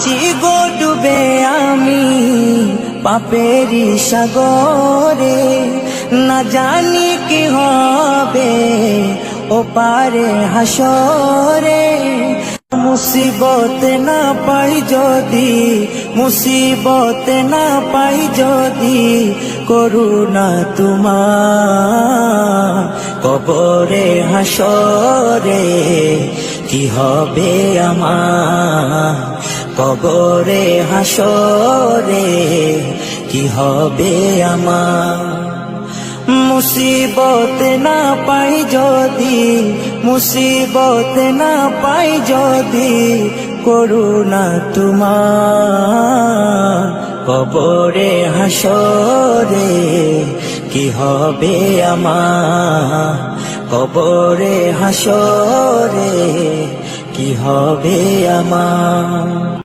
আছি গো ডুবে আমি পাপেরি সাগরে, না জানি কি হবে ও পারে হাসরে। মুসিবত না পাই যদি, মুসিবত না পাই যদি, করুণা তোমার কবরে হাসরে কি হবে আমার, কবরে হাসরে কি হবে আমার। মুসিবত না পাই যদি, মুসিবত না পাই যদি, করুণা তোমার কবরে হাসরে কি হবে আমার, কবরে হাসরে কি হবে আমার।